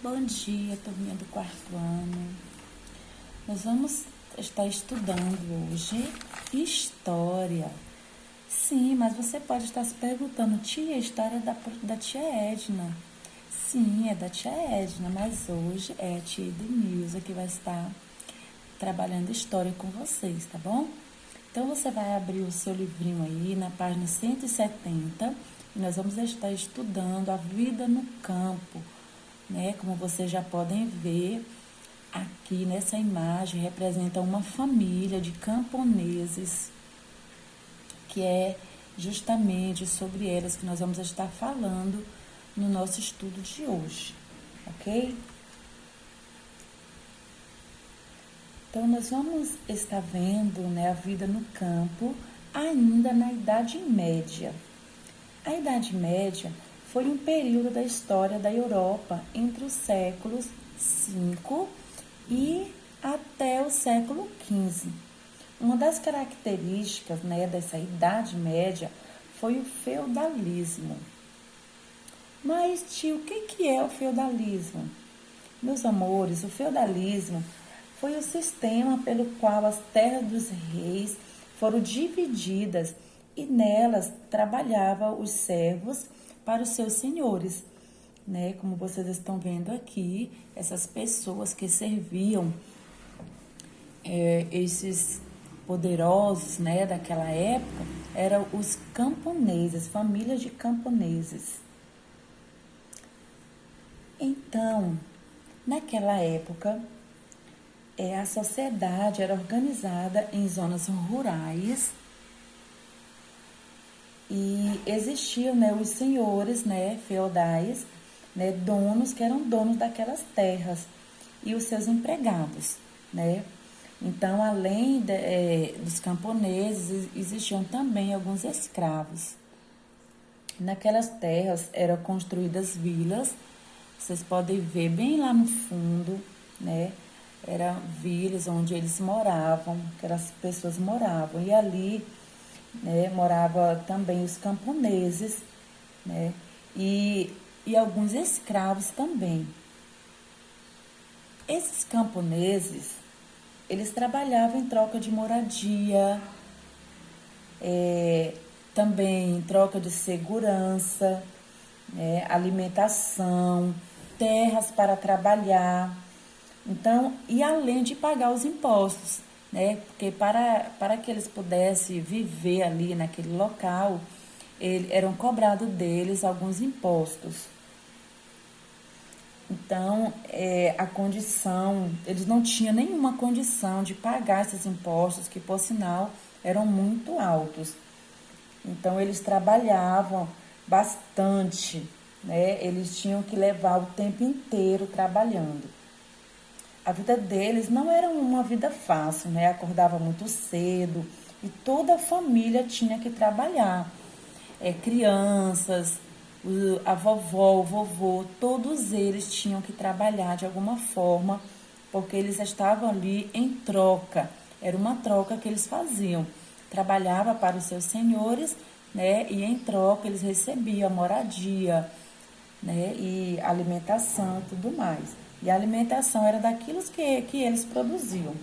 Bom dia, turminha do quarto ano. Nós vamos estar estudando hoje História. Sim, mas você pode estar se perguntando, tia, a história da tia Edna. Sim, é da tia Edna, mas hoje é a tia Edenilza que vai estar trabalhando história com vocês, tá bom? Então, você vai abrir o seu livrinho aí na página 170 e nós vamos estar estudando a vida no campo, né? Como vocês já podem ver, aqui nessa imagem representa uma família de camponeses, que é justamente sobre elas que nós vamos estar falando no nosso estudo de hoje, ok? Então, nós vamos estar vendo, né, a vida no campo ainda na Idade Média. A Idade Média foi um período da história da Europa entre os séculos V e até o século XV. Uma das características, né, dessa Idade Média foi o feudalismo. Mas, tio, o que é o feudalismo? Meus amores, o feudalismo foi o sistema pelo qual as terras dos reis foram divididas e nelas trabalhavam os servos para os seus senhores, né? Como vocês estão vendo aqui, essas pessoas que serviam esses poderosos, né, daquela época, eram os camponeses, famílias de camponeses. Então, naquela época, a sociedade era organizada em zonas rurais e existiam, né, os senhores, né, feudais, né, donos que eram donos daquelas terras e os seus empregados, né? Então, além dos camponeses, existiam também alguns escravos. Naquelas terras eram construídas vilas, vocês podem ver bem lá no fundo, né? Eram vilas onde eles moravam, que as pessoas moravam. E ali, né, morava também os camponeses, né? E alguns escravos também. Esses camponeses, eles trabalhavam em troca de moradia, também em troca de segurança, né, alimentação, terras para trabalhar. Então, e além de pagar os impostos, né? Porque para que eles pudessem viver ali naquele local, eram cobrados deles alguns impostos. Então, a condição, eles não tinham nenhuma condição de pagar esses impostos, que por sinal eram muito altos. Então, eles trabalhavam bastante, né? Eles tinham que levar o tempo inteiro trabalhando. A vida deles não era uma vida fácil, né? Acordava muito cedo e toda a família tinha que trabalhar. Crianças, a vovó, o vovô, todos eles tinham que trabalhar de alguma forma, porque eles estavam ali em troca. Era uma troca que eles faziam. Trabalhava para os seus senhores, né? E em troca eles recebiam moradia, né? E alimentação e tudo mais. E a alimentação era daquilo que eles produziam.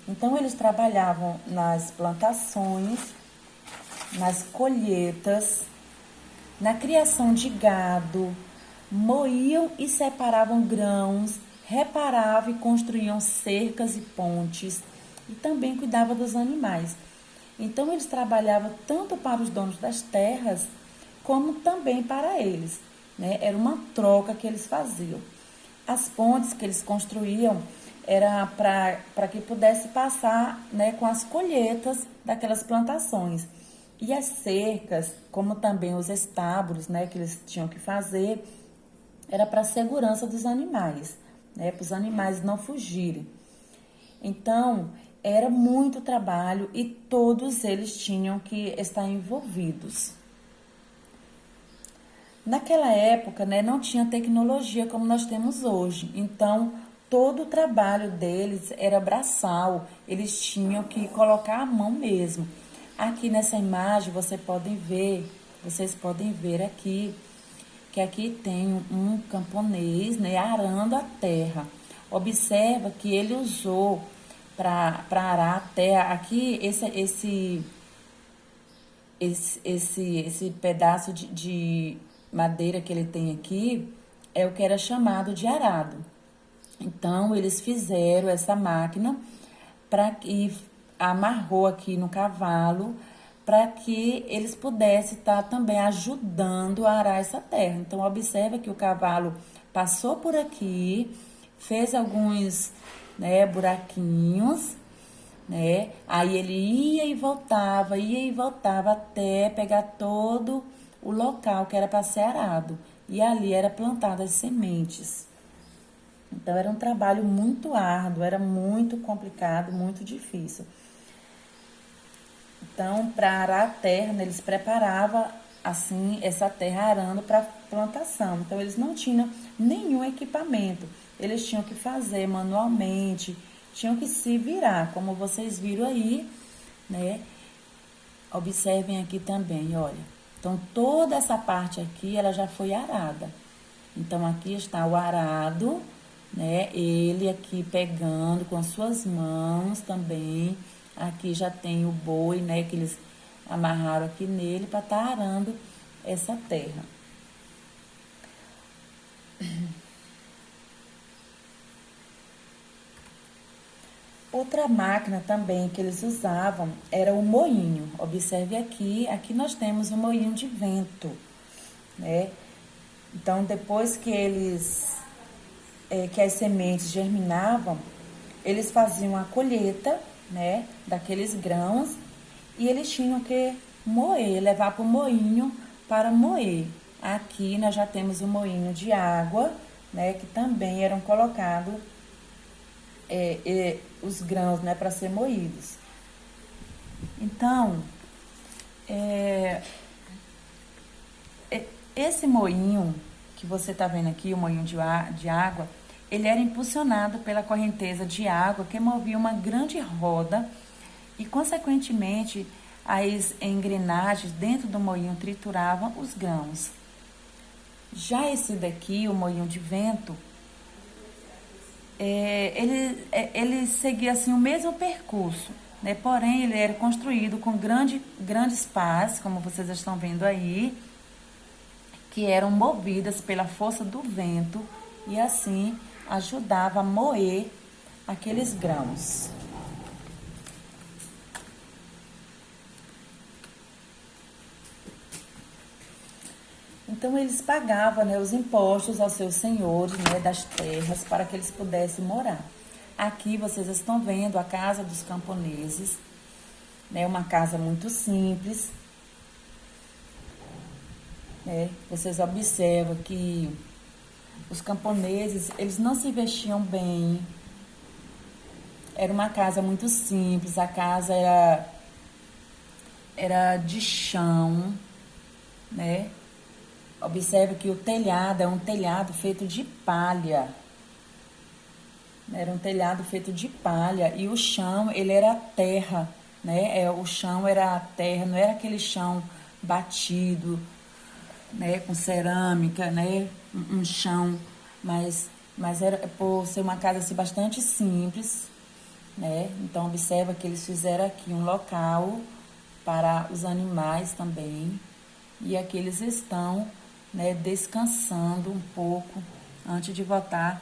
Então, eles trabalhavam nas plantações, nas colheitas, na criação de gado, moíam e separavam grãos, reparavam e construíam cercas e pontes e também cuidavam dos animais. Então, eles trabalhavam tanto para os donos das terras, como também para eles, né? Era uma troca que eles faziam. As pontes que eles construíam era para que pudesse passar, né, com as colheitas daquelas plantações. E as cercas, como também os estábulos, né, que eles tinham que fazer, era para a segurança dos animais, né, para os animais não fugirem. Então, era muito trabalho e todos eles tinham que estar envolvidos. Naquela época, né, não tinha tecnologia como nós temos hoje. Então, todo o trabalho deles era braçal. Eles tinham que colocar a mão mesmo. Aqui nessa imagem vocês podem ver aqui que aqui tem um camponês, né, arando a terra. Observa que ele usou para arar a terra. Aqui, esse pedaço de madeira que ele tem aqui é o que era chamado de arado. Então, eles fizeram essa máquina e amarrou aqui no cavalo para que eles pudessem estar também ajudando a arar essa terra. Então, observa que o cavalo passou por aqui, fez alguns, né, buraquinhos, né? Aí ele ia e voltava até pegar todo o local que era para ser arado. E ali era plantadas as sementes. Então era um trabalho muito árduo, era muito complicado, muito difícil. Então, para arar a terra, né, eles preparavam assim essa terra arando para plantação. Então eles não tinham nenhum equipamento. Eles tinham que fazer manualmente, tinham que se virar, como vocês viram aí, né? Observem aqui também, olha. Então, toda essa parte aqui, ela já foi arada. Então, aqui está o arado, né? Ele aqui pegando com as suas mãos também. Aqui já tem o boi, né? Que eles amarraram aqui nele para estar arando essa terra. Outra máquina também que eles usavam era o moinho. Observe aqui nós temos um moinho de vento, né? Então, depois que que as sementes germinavam, eles faziam a colheita, né, daqueles grãos e eles tinham que moer, levar para o moinho para moer. Aqui nós já temos o moinho de água, né, que também eram colocados os grãos, né, para ser moídos. Então, esse moinho que você está vendo aqui, o moinho de água, ele era impulsionado pela correnteza de água que movia uma grande roda e, consequentemente, as engrenagens dentro do moinho trituravam os grãos. Já esse daqui, o moinho de vento, ele seguia assim o mesmo percurso, né? Porém, ele era construído com grandes pás, como vocês estão vendo aí, que eram movidas pela força do vento e assim ajudava a moer aqueles grãos. Então eles pagavam, né, os impostos aos seus senhores, né, das terras para que eles pudessem morar. Aqui vocês estão vendo a casa dos camponeses, né, uma casa muito simples, né? Vocês observam que os camponeses, eles não se vestiam bem. Era uma casa muito simples, a casa era de chão, né? Observe que o telhado é um telhado feito de palha. Era um telhado feito de palha e o chão, ele era terra, né? O chão era terra, não era aquele chão batido, né, com cerâmica, né, um chão, mas era por ser uma casa assim, bastante simples, né? Então observa que eles fizeram aqui um local para os animais também e aqui eles estão, né, descansando um pouco antes de voltar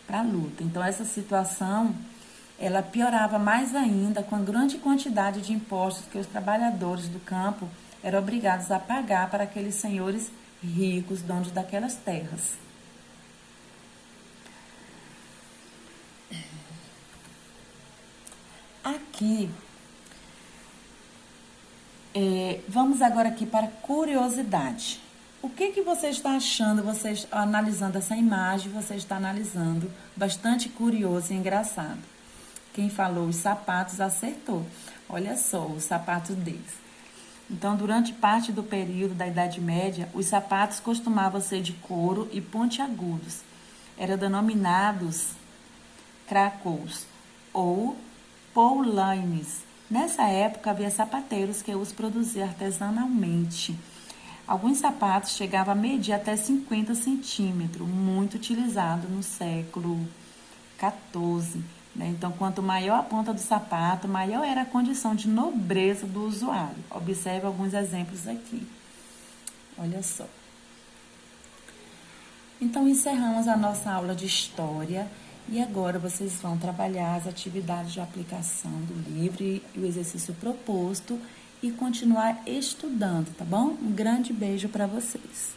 para a luta. Então essa situação ela piorava mais ainda com a grande quantidade de impostos que os trabalhadores do campo eram obrigados a pagar para aqueles senhores ricos, donos daquelas terras. Aqui, vamos agora aqui para curiosidade. O que você está achando, você analisando essa imagem, você está analisando, bastante curioso e engraçado. Quem falou os sapatos acertou. Olha só os sapatos deles. Então, durante parte do período da Idade Média, os sapatos costumavam ser de couro e pontiagudos. Eram denominados cracols ou poulaines. Nessa época, havia sapateiros que os produziam artesanalmente. Alguns sapatos chegavam a medir até 50 centímetros, muito utilizado no século XIV. Né? Então, quanto maior a ponta do sapato, maior era a condição de nobreza do usuário. Observe alguns exemplos aqui. Olha só. Então, encerramos a nossa aula de história e agora vocês vão trabalhar as atividades de aplicação do livro e o exercício proposto e continuar estudando, tá bom? Um grande beijo para vocês.